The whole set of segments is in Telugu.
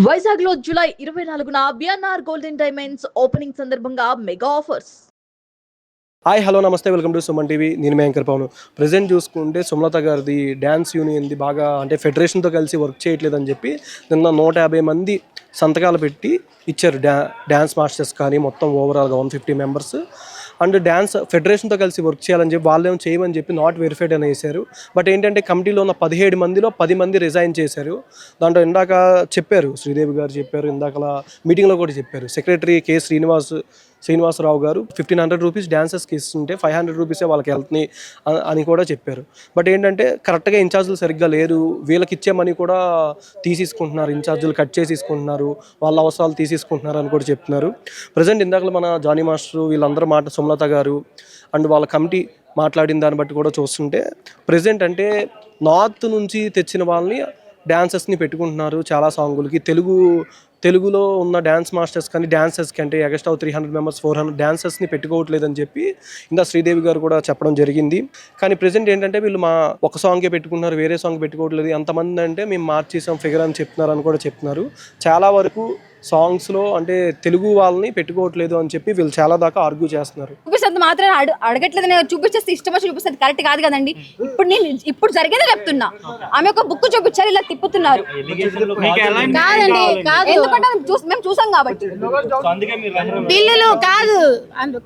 వైజాగ్ లో జూలై 24న బిఎన్ఆర్ గోల్డెన్ డైమండ్స్ ఓపెనింగ్ సందర్భంగా mega offers. Hi hello namaste welcome to Suman TV. నేను మీ యాంకర్ పవన్. ప్రజెంట్ చూసుకుంటే సుమలత గారిది డ్యాన్స్ యూనియన్ది బాగా అంటే ఫెడరేషన్తో కలిసి వర్క్ చేయట్లేదని చెప్పి నిన్న 150 మంది సంతకాలు పెట్టి ఇచ్చారు. డ్యాన్స్ మాస్టర్స్ కానీ మొత్తం ఓవరాల్గా 150 మెంబర్స్ అండ్ డ్యాన్స్ ఫెడరేషన్తో కలిసి వర్క్ చేయాలని చెప్పి వాళ్ళేమో చేయమని చెప్పి నాట్ వెరిఫైడ్ అని వేశారు. బట్ ఏంటంటే కమిటీలో ఉన్న 17 మందిలో 10 మంది రిజైన్ చేశారు. దాంట్లో ఇందాక చెప్పారు, శ్రీదేవి గారు చెప్పారు, ఇందాకలా మీటింగ్లో కూడా చెప్పారు. సెక్రటరీ కె శ్రీనివాసరావు గారు 1500 రూపీస్ డ్యాన్సర్స్కి ఇస్తుంటే 500 రూపీసే వాళ్ళకి వెళ్తున్నాయి అని కూడా చెప్పారు. బట్ ఏంటంటే కరెక్ట్గా ఇన్ఛార్జీలు సరిగ్గా లేరు, వీళ్ళకి ఇచ్చే మనీ కూడా తీసేసుకుంటున్నారు, ఇన్ఛార్జీలు కట్ చేసేసుకుంటున్నారు, వాళ్ళ అవసరాలు తీసేసుకుంటున్నారు అని కూడా చెప్తున్నారు. ప్రజెంట్ ఇందాక మన జానీ మాస్టర్ వీళ్ళందరూ సుమలత గారు అండ్ వాళ్ళ కమిటీ మాట్లాడిన దాన్ని బట్టి కూడా చూస్తుంటే ప్రజెంట్ అంటే నార్త్ నుంచి తెచ్చిన వాళ్ళని డ్యాన్సర్స్ని పెట్టుకుంటున్నారు. చాలా సాంగులకి తెలుగులో ఉన్న డ్యాన్స్ మాస్టర్స్ కానీ డ్యాన్సర్స్కి అంటే ఎక్స్ట్రా 300 మెంబర్స్ 400 డ్యాన్సర్స్ని పెట్టుకోవట్లేదని చెప్పి ఇందా శ్రీదేవి గారు కూడా చెప్పడం జరిగింది. కానీ ప్రజెంట్ ఏంటంటే వీళ్ళు మా ఒక సాంగే పెట్టుకున్నారు, వేరే సాంగ్ పెట్టుకోవట్లేదు, ఎంతమంది అంటే మేము మార్చేసాం ఫిగర్ అని చెప్తున్నారు అని కూడా చెప్తున్నారు. చాలా వరకు సాంగ్స్లో అంటే తెలుగు వాళ్ళని పెట్టుకోవట్లేదు అని చెప్పి వీళ్ళు చాలా దాకా ఆర్గ్యూ చేస్తున్నారు. చూపిస్తుంది మాత్రం అడగట్లేదు, చూపించేస్తే ఇష్టం వచ్చి చూపిస్తుంది, కరెక్ట్ కాదు కదండి. ఇప్పుడు జరిగేదే చెప్తున్నా. ఆమె ఒక బుక్ చూపించారు, ఇలా తిప్పుతున్నారు. కాదండి, ఎందుకంటే మేము చూసాం కాబట్టి. బిల్లులు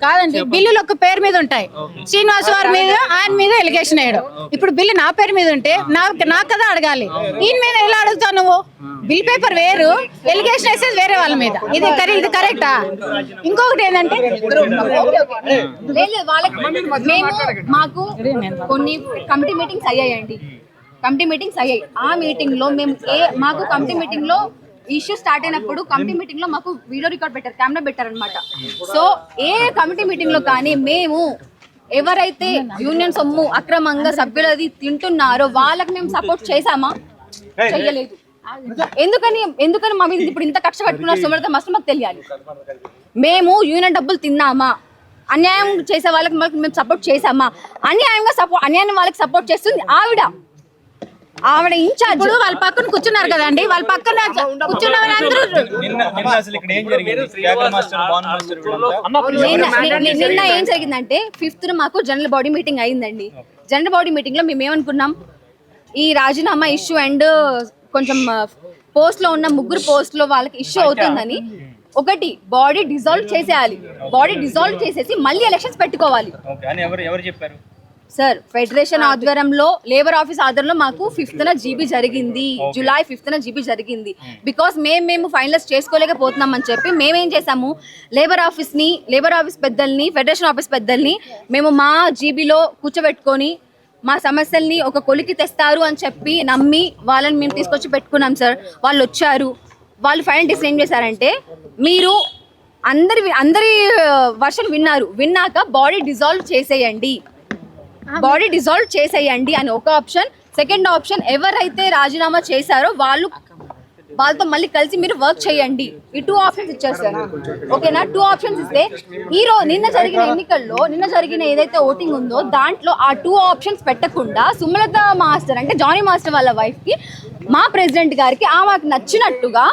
కాదండి, బిల్లులు ఒక పేరు మీద ఉంటాయి. శ్రీనివాస్ వారి మీద ఆయన మీద ఎలిగేషన్ వేయడం. ఇప్పుడు బిల్లు నా పేరు మీద ఉంటే నాకు కదా అడగాలి. ఈయన మీద ఎలా అడుగుతావు నువ్వు? బిల్ పేపర్ వేరు, ఎలిగేషన్ వేసేది వేరే వాళ్ళ మీద. ఇది కరెక్టా? ఇంకొకటి ఏంటంటే మాకు కొన్ని కమిటీ మీటింగ్స్ అయ్యాయండి. ఆ మీటింగ్ లో మేము మాకు కమిటీ మీటింగ్ లో ఇష్యూ స్టార్ట్ అయినప్పుడు కమిటీ మీటింగ్ లో మాకు వీడియో రికార్డ్ పెట్టారు, కెమెరా పెట్టారు అనమాట. సో ఏ కమిటీ మీటింగ్ లో కానీ మేము ఎవరైతే యూనియన్ సొమ్ము అక్రమంగా సభ్యులది తింటున్నారో వాళ్ళకి మేము సపోర్ట్ చేశామా? చెయ్యలేదు. ఎందుకని మా మీద ఇప్పుడు ఇంత కక్ష కట్టుకున్నారు సుమలత మాస్టర్ మాకు తెలియాలి. మేము యూనియన్ డబ్బులు తిన్నామా? అన్యాయం చేసే వాళ్ళకి మేము సపోర్ట్ చేసామా? అన్యాయం వాళ్ళకి సపోర్ట్ చేస్తుంది ఆవిడ ఇన్ఛార్జ్. వాళ్ళ పక్కన కూర్చున్నారు కదండి, వాళ్ళ పక్కన కూర్చున్న నిన్న ఏం జరిగిందంటే 5th మాకు జనరల్ బాడీ మీటింగ్ అయిందండి. జనరల్ బాడీ మీటింగ్ లో మేము ఏమనుకున్నాం, ఈ రాజీనామా ఇష్యూ అండ్ కొంచెం పోస్ట్ లో ఉన్న 3 పోస్ట్ లో వాళ్ళకి ఇష్యూ అవుతుందని ఒకటి బాడీ డిజాల్వ్ చేసేయాలి. బాడీ డిజాల్వ్ చేసేసి మళ్ళీ ఎలక్షన్స్ పెట్టుకోవాలి. సార్ ఫెడరేషన్ ఆధ్వర్యంలో లేబర్ ఆఫీస్ ఆధ్వర్యంలో మాకు 5th జీబీ జరిగింది, జూలై 5th జీబీ జరిగింది. బికాస్ మేము ఫైనలైజ్ చేసుకోలేకపోతున్నాం అని చెప్పి మేమేం చేసాము, లేబర్ ఆఫీస్ పెద్దల్ని, ఫెడరేషన్ ఆఫీస్ పెద్దల్ని మేము మా జీబీలో కూర్చోబెట్టుకొని మా సమస్యల్ని ఒక కొలికి తెస్తారు అని చెప్పి నమ్మి వాళ్ళని మేము తీసుకొచ్చి పెట్టుకున్నాం సార్. వాళ్ళు వచ్చారు, వాళ్ళు ఫైనల్ డిసిషన్ ఏం చేశారంటే, మీరు అందరి వర్షన్ విన్నాక బాడీ డిజాల్వ్ చేసేయండి అని ఒక ఆప్షన్. సెకండ్ ఆప్షన్, ఎవరైతే రాజీనామా చేశారో వాళ్ళతో మళ్ళీ కలిసి మీరు వర్క్ చేయండి. ఈ 2 ఆప్షన్స్ ఇచ్చారు సార్. ఓకేనా? 2 ఆప్షన్స్ ఇస్తే నిన్న జరిగిన ఎన్నికల్లో ఏదైతే ఓటింగ్ ఉందో దాంట్లో ఆ 2 ఆప్షన్స్ పెట్టకుండా సుమలత మాస్టర్ అంటే జానీ మాస్టర్ వాళ్ళ వైఫ్ కి మా ప్రెసిడెంట్ గారికి ఆమెకు నచ్చినట్టుగా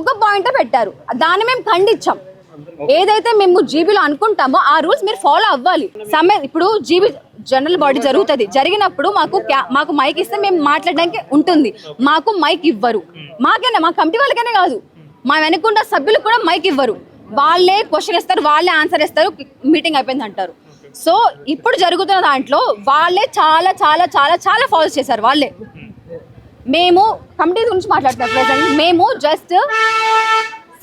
ఒక పాయింట్ పెట్టారు. దాన్ని మేము ఖండించాం. ఏదైతే మేము జీబీలో అనుకుంటామో ఆ రూల్స్ మీరు ఫాలో అవ్వాలి. ఇప్పుడు జీబీ జనరల్ బాడీ జరిగినప్పుడు మాకు మైక్ ఇస్తే మేము మాట్లాడడానికి ఉంటుంది. మాకు మైక్ ఇవ్వరు. మా కమిటీ వాళ్ళకైనా కాదు, మా వెనుకున్న సభ్యులు కూడా మైక్ ఇవ్వరు. వాళ్ళే క్వశ్చన్ ఇస్తారు, వాళ్ళే ఆన్సర్ ఇస్తారు, మీటింగ్ అయిపోయింది అంటారు. సో ఇప్పుడు జరుగుతున్న దాంట్లో వాళ్ళే చాలా చాలా చాలా చాలా ఫాలోస్ చేశారు. వాళ్ళే మేము కమిటీ గురించి మాట్లాడుతున్నాం. ప్రెసెంట్ మేము జస్ట్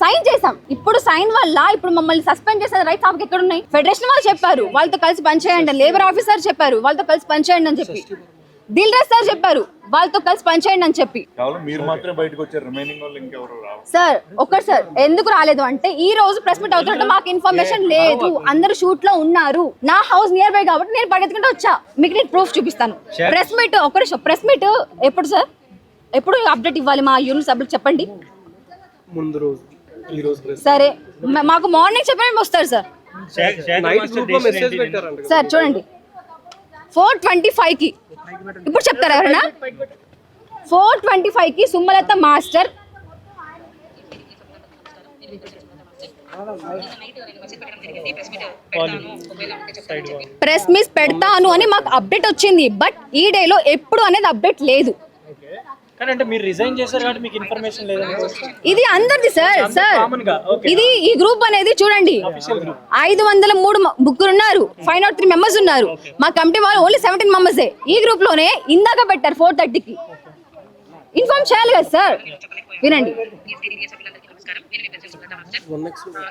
సైన్ చేసాం. ఇప్పుడు సైన్ వల్ల ఇప్పుడు మమ్మల్ని సస్పెండ్ చేసే రైట్స్ ఆమెకి ఎక్కడ ఉన్నాయి? ఫెడరేషన్ వాళ్ళు చెప్పారు వాళ్ళతో కలిసి పనిచేయండి, లేబర్ ఆఫీసర్ చెప్పారు వాళ్ళతో కలిసి పనిచేయండి అని చెప్పి, దిల్ రాజ్ సార్ చెప్పారు వాళ్ళతో కలిసి పనిచేయండి అని చెప్పి. సార్ ఒకటి సార్ ఎందుకు రాలేదు అంటే, ఈ రోజు ప్రెస్ మీట్ అవుతుంటే మాకు ఇన్ఫర్మేషన్ లేదు, అందరూ షూట్ లో ఉన్నారు. నా హౌస్ నియర్ బై కాబట్టి నేను పరిగెత్తుకుంటూ వచ్చా. మీకు నేను ప్రూఫ్ చూపిస్తాను. ప్రెస్ మీట్ ప్రెస్ మీట్ ఎప్పుడు సార్? ఎప్పుడు అప్డేట్ ఇవ్వాలి మా యూనిట్ సభ్యులకు చెప్పండి. ముందు రోజు సరే, మాకు మార్నింగ్ చెప్పి మేము వస్తారు సార్. సార్ చూడండి 4:25కి ఇప్పుడు చెప్తారా ఎవరన్నా? 4:25కి సుమలత మాస్టర్ ప్రెస్ మీట్ పెడతాను అని మాకు అప్డేట్ వచ్చింది, బట్ ఈ డేలో ఎప్పుడు అనేది అప్డేట్ లేదు. కానీ అంటే మీరు రిజైన్ చేశారు కాబట్టి మీకు ఇన్ఫర్మేషన్ లేదని ఇది అందరిది సార్. ఇది ఈ గ్రూప్ అనేది చూడండి, 503 ముగ్గురు ఉన్నారు, 503 మెంబర్స్ ఉన్నారు. మా కమిటీ వాళ్ళు ఓన్లీ 17 మెంబర్సే. ఈ గ్రూప్ లోనే ఇందాక పెట్టారు 4:30కి. ఇన్ఫార్మ్ చేయాలి కదా సార్. వినండి.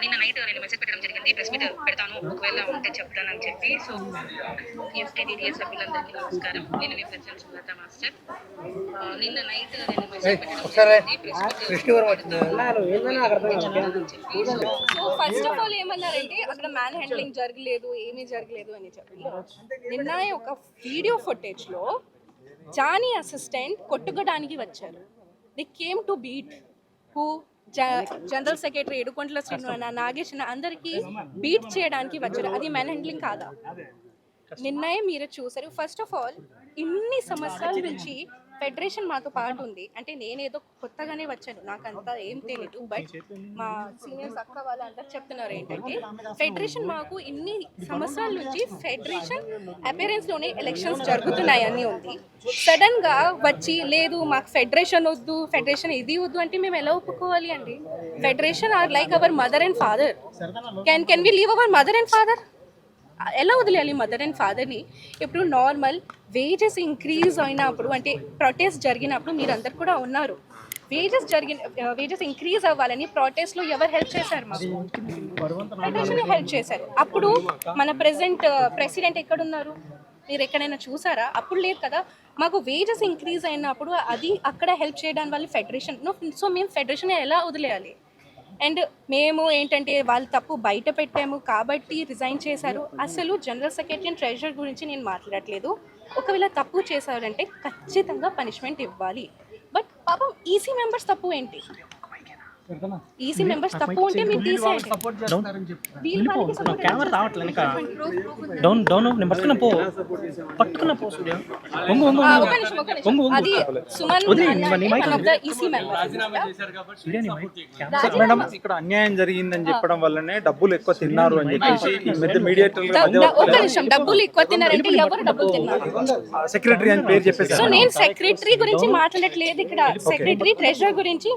నిన్న నైట్ నేను మెసేజ్ పెట్టడం జరిగింది, ప్రెస్ మీట్ పెడతాను ఒకవేళ ఉంటే చెప్తానని చెప్పి. సో ఎస్టీడీడీఎస్ సభ్యులందరికీ నమస్కారం. నేను మీ ప్రెసిడెంట్ సుమలత మాస్టర్. నిన్న నైట్ నేను మెసేజ్ పెట్టడం జరిగింది, సో ఫస్ట్ ఆఫ్ ఆల్ ఏమన్నారంటే అక్కడ మ్యాన్ హ్యాండ్లింగ్ జరగలేదు, ఏమీ జరగలేదు అని చెప్పి. నిన్న ఒక వీడియో ఫుటేజ్ లో జానీ అసిస్టెంట్ కొట్టుకోవడానికి వచ్చారు. They came to beat who general secretary ఏడుకొండల శ్రీను, నాగేష్ అందరికి బీట్ చేయడానికి వచ్చారు. అది మ్యాన్ హ్యాండ్లింగ్ కాదా? నిన్ననే మీరు చూసారు. ఫస్ట్ ఆఫ్ ఆల్ ఇన్ని సంవత్సరాల నుంచి ఫెడరేషన్ మాతో పాటు ఉంది. అంటే నేనేదో కొత్తగానే వచ్చాను, నాకు అంతా ఏం తెలియదు. బట్ మా సీనియర్స్ అక్క వాళ్ళు అందరు చెప్తున్నారు ఏంటంటే ఫెడరేషన్ మాకు ఇన్ని సంవత్సరాల నుంచి ఫెడరేషన్ అపియరెన్స్ లోనే ఎలక్షన్స్ జరుగుతున్నాయని ఉంది. సడన్ గా వచ్చి లేదు మాకు ఫెడరేషన్ వద్దు, ఫెడరేషన్ ఇది వద్దు అంటే మేము ఎలా ఒప్పుకోవాలి అండి? Federation are like our mother and father. Can we leave our mother and father? ఎలా వదిలేయాలి మదర్ అండ్ ఫాదర్ని? ఇప్పుడు నార్మల్ వేజెస్ ఇంక్రీజ్ అయినప్పుడు, అంటే ప్రొటెస్ట్ జరిగినప్పుడు మీరందరు కూడా ఉన్నారు. వేజెస్ ఇంక్రీజ్ అవ్వాలని ప్రొటెస్ట్లో ఎవరు హెల్ప్ చేశారు? మాకు ఫెడరేషన్ హెల్ప్ చేశారు. అప్పుడు మన ప్రెసిడెంట్ ఎక్కడున్నారు? మీరు ఎక్కడైనా చూసారా? అప్పుడు లేదు కదా. మాకు వేజెస్ ఇంక్రీజ్ అయినప్పుడు అది అక్కడ హెల్ప్ చేయడానికి వాళ్ళు ఫెడరేషన్. సో మేము ఫెడరేషన్ ఎలా వదిలేయాలి? అండ్ మేము ఏంటంటే వాళ్ళు తప్పు బయట పెట్టాము కాబట్టి రిజైన్ చేశారు. అసలు జనరల్ సెక్రటరీ అండ్ ట్రెజరర్ గురించి నేను మాట్లాడట్లేదు. ఒకవేళ తప్పు చేశారంటే ఖచ్చితంగా పనిష్మెంట్ ఇవ్వాలి. బట్ పాపం ఈసీ మెంబర్స్ తప్పు ఏంటి? ఈసీ మెంబర్స్ తప్పు ఉంటే మీరు తీసేయండి. కెమెరా రావట్లేదు ఇంకా. డౌన్ నేను పట్టుకున్నా పో సూర్య. అది సుమన్ ఈసీ మేడం ఇక్కడ అన్యాయం జరిగిందని చెప్పడం వల్లనే డబ్బులు ఎక్కువ తిన్నారు అని చెప్పేసి ఈ మధ్య మీడియేటర్లు ఒక నిమిషం, డబ్బులు ఎక్కువ తిన్నారంటే ఎవరు డబ్బులు తిన్నారు? సెక్రటరీ అని పేరు చెప్పేసి. సో నేను సెక్రటరీ గురించి మాట్లాడట్లేదు ఇక్కడ. సెక్రటరీ ట్రెజరర్ గురించి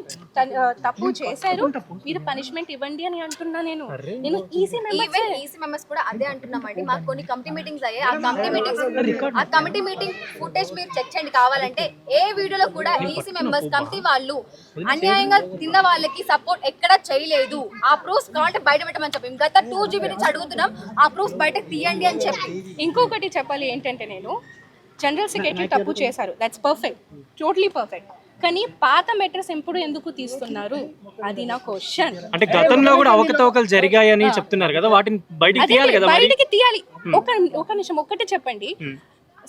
తప్పు చేశారు, మీరు పనిష్మెంట్ ఇవ్వండి అని అంటున్నా. నేను ఈసీ మెంబర్స్ కూడా అదే అంటున్నామండి. మాకు కొన్ని కమిటీ మీటింగ్స్ అయ్యాయి. ఆ కమిటీ మీటింగ్ ఫుటేజ్ మీరు చెక్ చేయండి కావాలంటే. ఏ వీడియోలో కూడా ఈసీ మెంబర్స్ కమిటీ వాళ్ళు అన్యాయంగా తిన్న వాళ్ళకి సపోర్ట్ ఎక్కడ చేయలేదు. ఆ ప్రూఫ్స్ కావాలంటే బయట పెట్టమని చెప్పి గత 2 GB నుంచి అడుగుతున్నాం. ఆ ప్రూఫ్స్ బయటకు తీయండి అని చెప్పి. ఇంకొకటి చెప్పాలి ఏంటంటే, నేను జనరల్ సెక్రటరీ తప్పు చేశారు, దట్స్ పర్ఫెక్ట్, టోటలీ పర్ఫెక్ట్. కానీ పాత మెట్రస్ ఎప్పుడు ఎందుకు తీస్తున్నారు? అది నా క్వశ్చన్. అంటే గతంలో కూడా అవకతవకలు జరిగాయని చెప్తున్నారు కదా, వాటిని బయటికి తీయాలి కదా. బయటికి తీయాలి. ఒక నిమిషం ఒక్కటే చెప్పండి.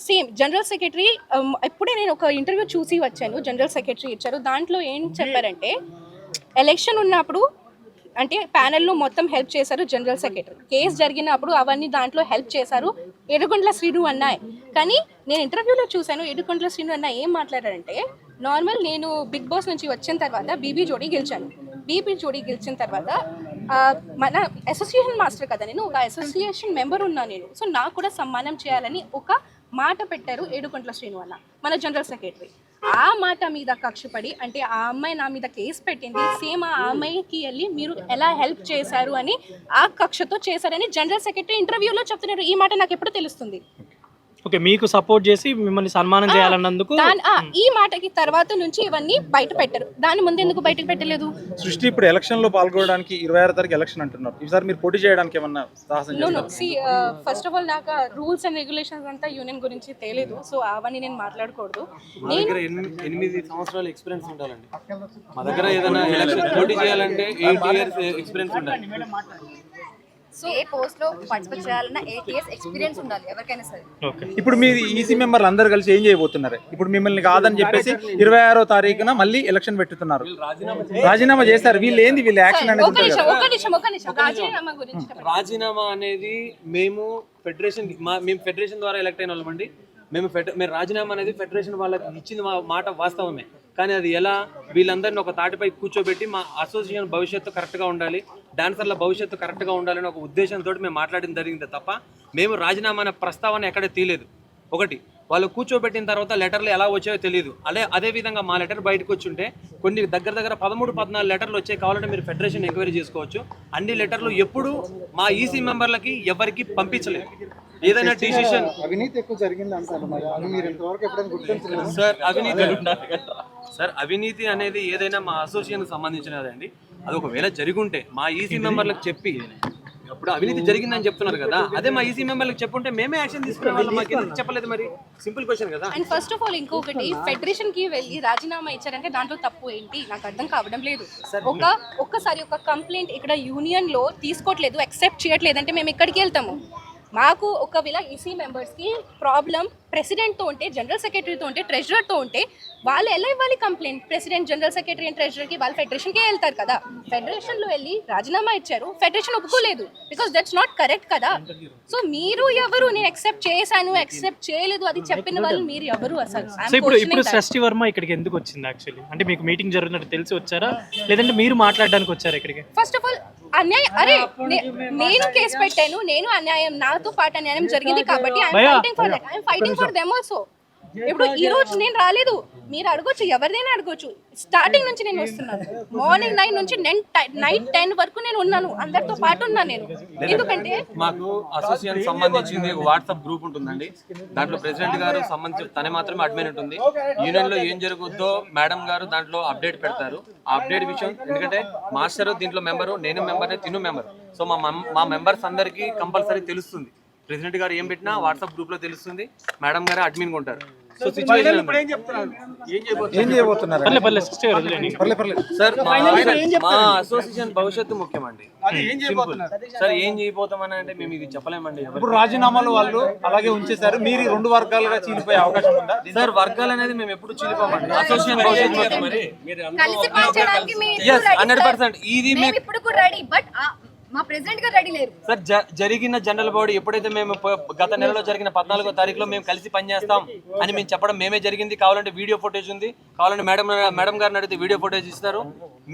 సేమ్ జనరల్ సెక్రటరీ ఎప్పుడే నేను ఒక ఇంటర్వ్యూ చూసి వచ్చాను, జనరల్ సెక్రటరీ ఇచ్చారు. దాంట్లో ఏం చెప్పారంటే ఎలక్షన్ ఉన్నప్పుడు అంటే ప్యానెల్లో మొత్తం హెల్ప్ చేశారు జనరల్ సెక్రటరీ. కేసు జరిగినప్పుడు అవన్నీ దాంట్లో హెల్ప్ చేశారు ఏడుకొండల శ్రీను అన్నాయి. కానీ నేను ఇంటర్వ్యూలో చూశాను ఏడుకొండల శ్రీను అన్న ఏం మాట్లాడారంటే, నార్మల్ నేను బిగ్ బాస్ నుంచి వచ్చిన తర్వాత బీబీ జోడీ గెలిచిన తర్వాత మన అసోసియేషన్ మాస్టర్ కదా, నేను ఒక అసోసియేషన్ మెంబర్ ఉన్నా నేను. సో నాకు కూడా సన్మానం చేయాలని ఒక మాట పెట్టారు ఏడుకొండల శ్రీను అన్న, మన జనరల్ సెక్రటరీ. ఆ మాట మీద కక్షపడి అంటే ఆ అమ్మాయి నా మీద కేసు పెట్టింది, సేమ్ ఆ అమ్మాయికి వెళ్ళి మీరు ఎలా హెల్ప్ చేశారు అని ఆ కక్షతో చేశారని జనరల్ సెక్రటరీ ఇంటర్వ్యూలో చెప్తున్నారు. ఈ మాట నాకు ఎప్పుడు తెలుస్తుంది? ఓకే, మీకు సపోర్ట్ చేసి మిమ్మల్ని సన్మానం చేయాలన్నందుకు ఈ మాటకి తర్వాత నుంచి ఇవన్నీ బయట పెట్టారు. దాని ముందు ఎందుకు బయటకు పెట్టలేదు? సృష్టి ఇప్పుడు ఎలక్షన్ లో పాల్గొనడానికి 26 తారీఖు ఎలక్షన్ అంటున్నారు. ఈసారి మీరు పోటీ చేయడానికి ఏమన్నా సాహసం చేస్తారా? ఫస్ట్ ఆఫ్ ఆల్ నాకు రూల్స్ అండ్ రెగ్యులేషన్స్ అంతా యూనియన్ గురించి తెలియదు. సో అవన్నీ నేను మాట్లాడకూడదు. మా దగ్గర 8 సంవత్సరాల ఎక్స్పీరియన్స్ ఉండాలండి. మా దగ్గర ఏదైనా ఎలక్షన్ పోటీ చేయాలంటే 8 years ఎక్స్పీరియన్స్ ఉండాలి. సో ఏ పోస్ట్ లో పార్టిసిపేట్ చేయాలన్నా 8 years ఎక్స్పీరియన్స్ ఉండాలి ఎవరికైనా సరే. ఇప్పుడు మీరు ఈసీ మెంబర్లు అందరూ కలిసి ఏం చేయబోతున్నారు? ఇప్పుడు మిమ్మల్ని కాదని చెప్పేసి 26వ తారీఖున మళ్ళీ ఎలక్షన్ పెట్టుతున్నారు. రాజీనామా చేస్తారు. వీళ్ళు ఏంది వీళ్ళ యాక్షన్ అనేది? రాజీనామా అనేది మేము ఫెడరేషన్ ద్వారా ఎలక్ట్ అయిన వాళ్ళమండి. మేము రాజీనామా అనేది ఫెడరేషన్ వాళ్ళకి ఇచ్చిన మాట వాస్తవమే. కానీ అది ఎలా వీళ్ళందరినీ ఒక తాటిపై కూర్చోబెట్టి మా అసోసియేషన్ భవిష్యత్తు కరెక్ట్గా ఉండాలి, డాన్సర్ల భవిష్యత్తు కరెక్ట్గా ఉండాలని ఒక ఉద్దేశంతో మేము మాట్లాడడం జరిగింది తప్ప మేము రాజీనామా అనే ప్రస్తావన ఎక్కడ తీయలేదు. ఒకటి, వాళ్ళు కూర్చోబెట్టిన తర్వాత లెటర్లు ఎలా వచ్చాయో తెలియదు. అదేవిధంగా మా లెటర్ బయటకు వచ్చుంటే కొన్ని దగ్గర 13-14 లెటర్లు వచ్చాయి. కావాలంటే మీరు ఫెడరేషన్ ఎంక్వైరీ చేసుకోవచ్చు. అన్ని లెటర్లు ఎప్పుడు మా ఈసీ మెంబర్లకి ఎవరికి పంపించలేదు. ఏదైనా డిసిషన్ అవినీతి ఎక్కువ జరిగింది అంటారు మరి, అది మీరు ఇంతవరకు ఎప్పుడైనా గుర్తించలేదు సార్. అవినీతి అనేది ఏదైనా మా అసోసియేషన్కి సంబంధించినదండి. అది ఒకవేళ జరుగుంటే మా ఈసీ మెంబర్లకు చెప్పి, అప్పుడు అవినీతి జరిగిందని చెప్తున్నారు కదా, అదే మా ఈసీ మెంబర్లకు చెప్పుంటే మేమే యాక్షన్ తీసుకునే వాళ్ళం. మాకు ఎందుకు చెప్పలేదు మరి? సింపుల్ క్వశ్చన్ కదా. అండ్ ఫస్ట్ ఆఫ్ ఆల్ ఇంకొకటి, ఫెడరేషన్ కి వెళ్ళి రాజీనామా ఇచ్చారంటే దాంట్లో తప్పు ఏంటి నాకు అర్థం కావడం లేదు. ఒక్కసారి ఒక కంప్లైంట్ ఇక్కడ యూనియన్ లో తీసుకోవట్లేదు, యాక్సెప్ట్ చేయట్లేదు అంటే మేము ఎక్కడికి వెళ్తాము? మాకు ఒకవేళ ఈసీ మెంబర్స్కి ప్రాబ్లం ప్రెసిడెంట్తో ఉంటే, జనరల్ సెక్రటరీతో ఉంటే, ట్రెజరర్తో ఉంటే వాళ్ళు ఎలా ఇవ్వాలి complaint? President, general secretary and ట్రెజరర్కి వాళ్ళు ఫెడరేషన్కే వెళ్తారు కదా. ఫెడరేషన్లో వెళ్ళి రాజీనామా ఇచ్చారు, ఫెడరేషన్ ఒప్పుకోలేదు, బికాస్ దట్స్ నాట్ కరెక్ట్ కదా. సో మీరు ఎవరు? నేను యాక్సెప్ట్ చేశాను, యాక్సెప్ట్ చేయలేదు అది చెప్పిన వాళ్ళు మీరు ఎవరు అసలు? సో ఇప్పుడు సృష్టి వర్మ ఇక్కడికి ఎందుకు వచ్చింది యాక్చువల్లీ? అంటే మీకు మీటింగ్ జరుగుతున్నట్టు తెలిసి వచ్చారా, లేదంటే మీరు మాట్లాడడానికి వచ్చారా ఇక్కడికి? ఫస్ట్ ఆఫ్ ఆల్ అన్యాయం, అరే నేను కేసు పెట్టాను, నేను అన్యాయం, నాతో పాటు అన్యాయం జరిగింది కాబట్టి I'm fighting for them also. ఇప్పుడు ఈ రోజు నేను రాలేదు, మీరు అడగొచ్చు, ఎవరిదైనా అడగొచ్చు. స్టార్టింగ్ నుంచి నేను వస్తున్నాను, మార్నింగ్ 9 నుంచి నైట్ 10 వరకు నేను ఉన్నాను, అందరితో పాటు ఉన్నాను నేను. ఎందుకంటే మాకు అసోసియేషన్ సంబంధించింది వాట్సాప్ గ్రూప్ ఉంటుందండి. దాంట్లో ప్రెసిడెంట్ గారు సంబంధించి తనే మాత్రమే అడ్మిన్ ఉంటుంది. యూనియన్ లో ఏం జరుగుద్దో మేడం గారు దాంట్లో అప్డేట్ పెడతారు. ఆ అప్డేట్ విషయం, ఎందుకంటే మాస్టర్ దీంట్లో మెంబరు, నేను మెంబర్, తిను మెంబర్. సో మా మెంబర్స్ అందరికీ కంపల్సరీ తెలుస్తుంది. ప్రెసిడెంట్ గారు ఏం పెట్టినా వాట్సాప్ గ్రూప్ లో తెలుస్తుంది, మేడం గారు అడ్మిన్ ఉంటారు. సో సిచ్యువేషన్ సార్, మా అసోసియేషన్ భవిష్యత్తు ముఖ్యమండి. సార్ ఏం చేయబోతామని అంటే మేము ఇది చెప్పలేమండి. ఇప్పుడు రాజీనామాలు వాళ్ళు అలాగే ఉంచేశారు, మీరు 2 వర్గాలుగా చీలిపోయే అవకాశం ఉందా? సార్ వర్గాలు అనేది మేము ఎప్పుడు చీలిపోమండి. అసోసియేషన్ భవిష్యత్తు మరి కలిసి పనిచేయడానికి మేము 100% ఇది ఇప్పుడు కూడా రెడీ, బట్ మా ప్రెసిడెంట్ గారు రెడీ లేరు సార్. జరిగిన జనరల్ బాడీ ఎప్పుడైతే మేము గత నెలలో జరిగిన 14వ తారీఖులో మేము కలిసి పనిచేస్తాం అని మేము చెప్పడం మేమే జరిగింది. కావాలంటే వీడియో ఫుటేజ్ ఉంది, కావాలంటే మేడం గారిని అడిగితే వీడియో ఫుటేజ్ ఇస్తారు.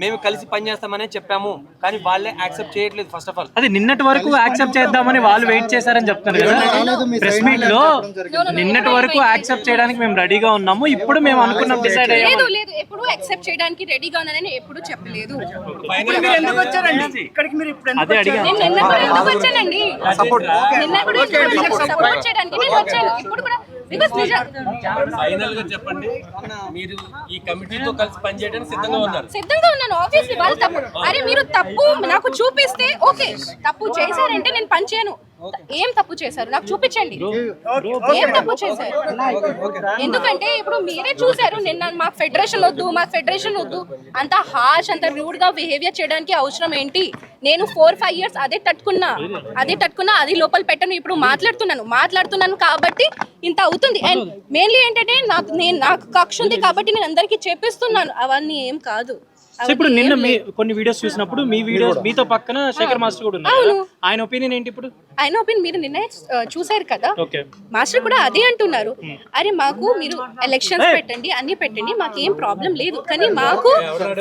మేము కలిసి పనిచేస్తామనే చెప్పాము, కానీ వాళ్ళే యాక్సెప్ట్ చేయట్లేదు. ఫస్ట్ ఆఫ్ ఆల్ అది నిన్నటి వరకు యాక్సెప్ట్ చేద్దామని వాళ్ళు వెయిట్ చేశారని చెప్తున్నారు కదా ప్రెస్ మీట్ లో. నిన్నటి వరకు యాక్సెప్ట్ చేయడానికి మేము రెడీగా ఉన్నాము, ఇప్పుడు మేము అనుకున్నాం డిసైడ్ అయ్యాము. లేదు, ఎప్పుడు యాక్సెప్ట్ చేయడానికి రెడీగా ఉన్నానని ఎప్పుడు చెప్పలేదు. అదే అడిగా నిన్న కూడా ఎందుకు వచ్చానండి, నిన్న కూడా సపోర్ట్ చేయడానికి నేను వచ్చాను. ఇప్పుడు కూడా ఫైనల్ గా చెప్పండి, మీరు ఈ కమిటీతో కలిసి పనిచేయడానికి సిద్ధంగా ఉన్నారు? సిద్ధంగా ఉన్నాను. ఆబ్వియస్లీ వాళ్ళు తప్పు, అరే మీరు తప్పు నాకు చూపిస్తే ఓకే, తప్పు చేశారంటే నేను పని చేయను. ఏం తప్పు చేశారు నాకు చూపించండి, ఏం తప్పు చేశారు. ఎందుకంటే ఇప్పుడు మీరే చూసారు నిన్న, మా ఫెడరేషన్ వద్దు అంత హార్ష్, అంత రూడ్ గా బిహేవియర్ చేయడానికి అవసరం ఏంటి? నేను 4-5 years అదే తట్టుకున్నా, అది లోపల పెట్టను. ఇప్పుడు మాట్లాడుతున్నాను కాబట్టి ఇంత అవుతుంది. అండ్ మెయిన్లీ ఏంటంటే నాకు కక్ష ఉంది కాబట్టి నేను అందరికీ చేపిస్తున్నాను, అవన్నీ ఏం కాదు. సో ఇప్పుడు నిన్న కొన్ని వీడియోస్ చూసినప్పుడు మీ వీడియోస్ మీతో పక్కన శేఖర్ మాస్టర్ కూడా ఉన్నారు, ఆయన ఒపీనియన్ ఏంటి? ఇప్పుడు ఆయన ఒపీనియన్ మీరు నిన్న చూసారు కదా, మాస్టర్ కూడా అదే అంటున్నారు. అరే మాకు మీరు ఎలక్షన్స్ పెట్టండి, అన్ని పెట్టండి, మాకేం ప్రాబ్లం లేదు, కానీ మాకు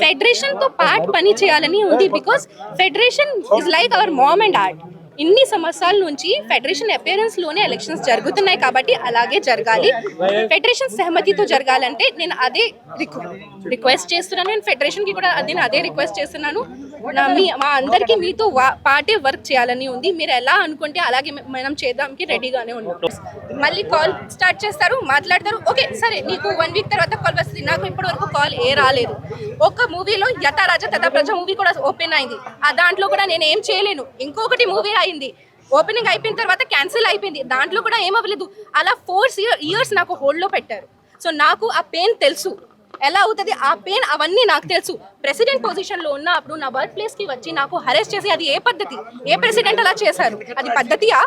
ఫెడరేషన్ తో పాటు పని చేయాలని ఉంది. Because federation is like our mom and dad. ఇన్ని సంవత్సరాల నుంచి ఫెడరేషన్ అపియరెన్స్ లోనే ఎలక్షన్స్ జరుగుతున్నాయి కాబట్టి అలాగే జరగాలి. ఫెడరేషన్ సహమతితో జరగాలంటే నేను అదే రిక్వెస్ట్ చేస్తున్నాను. నేను ఫెడరేషన్ కి కూడా అదే రిక్వెస్ట్ చేస్తున్నాను. మా అందరికి మీతో పాటే వర్క్ చేయాలని ఉంది. మీరు ఎలా అనుకుంటే అలాగే మనం చేద్దాంకి రెడీగానే ఉన్నాం. మళ్ళీ కాల్ స్టార్ట్ చేస్తారు, మాట్లాడతారు, ఓకే సరే నీకు 1 week తర్వాత కాల్ వస్తుంది. నాకు ఇప్పటి వరకు కాల్ రాలేదు. ఒక మూవీలో యథా రాజా తథా ప్రజ మూవీ కూడా ఓపెన్ అయింది, ఆ దాంట్లో కూడా నేను ఏం చేయలేను. ఇంకొకటి మూవీ అయింది, ఓపెనింగ్ అయిపోయిన తర్వాత క్యాన్సిల్ అయిపోయింది, దాంట్లో కూడా ఏమవ్వలేదు. అలా 4 years నాకు హోల్డ్ లో పెట్టారు. సో నాకు ఆ పెయిన్ తెలుసు, ఎలా అవుతుంది ఆ పెయిన్, అవన్నీ నాకు తెలుసు. ప్రెసిడెంట్ పొజిషన్ లో ఉన్నప్పుడు నా వర్క్ ప్లేస్ కి వచ్చి నాకు హరెస్ట్ చేసి అది ఏ పద్ధతి? ఏ ప్రెసిడెంట్ అలా చేశారు? అది పద్ధతియా?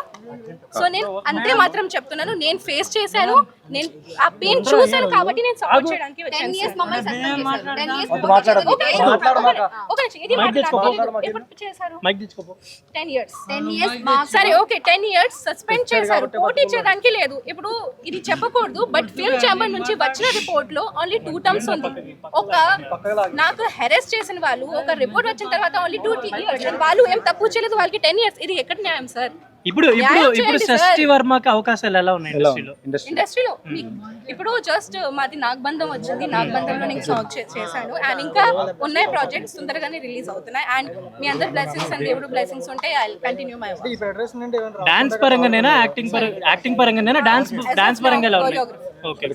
సో నేను అంతే మాత్రం చెప్తున్నాను, నేను ఫేస్ చేశాను, నేను ఆ పెయిన్ చూశాను కాబట్టి నేను సపోర్ట్ చేయడానికి 10 years మమ్మల్ని సస్పెండ్ చేశారు. 10 years ఒక నిమిషం, ఇది మాట్లాడతాను. ఎప్పుడు చేశారు? 10 years. 10 years సరే ఓకే, 10 years సస్పెండ్ చేశారు, పోటీ చేయడానికి లేదు. ఇప్పుడు ఇది చెప్పకూడదు, బట్ ఫిల్మ్ ఛాంబర్ నుంచి వచ్చిన రిపోర్ట్ లో ఓన్లీ 2 టర్మ్స్ ఉంది. ఒక నాకు హెరెస్ట్ చేసిన వాళ్ళు ఒక రిపోర్ట్ వచ్చిన తర్వాత ఓన్లీ 2 years, వాళ్ళు ఏం తప్పు చేయలేదు, వాళ్ళకి 10 years. ఇది ఎక్కడ న్యాయం సార్? ఇప్పుడు షష్ఠి వర్మకి అవకాశాలు ఎలా ఉన్నాయి ఇండస్ట్రీలో? ఇప్పుడు జస్ట్ మాది నాగబంధం వచ్చింది, నాగబంధంలో నేను సాంగ్ చేశాను, అండ్ ఇంకా ఉన్నాయి ప్రాజెక్ట్స్ తొందరగానే రిలీజ్ అవుతున్నాయి. అండ్ మీ అందరి బ్లెస్సింగ్స్ అండ్ దేవుడు బ్లెస్సింగ్స్ ఉంటే I will continue my work. ఈ ఫెడరేషన్ నుండి ఏమైనా డాన్స్ పరంగానేనా, యాక్టింగ్ పరంగానేనా, డాన్స్ పరంగా ఎలా ఉన్నాయి? ఓకే.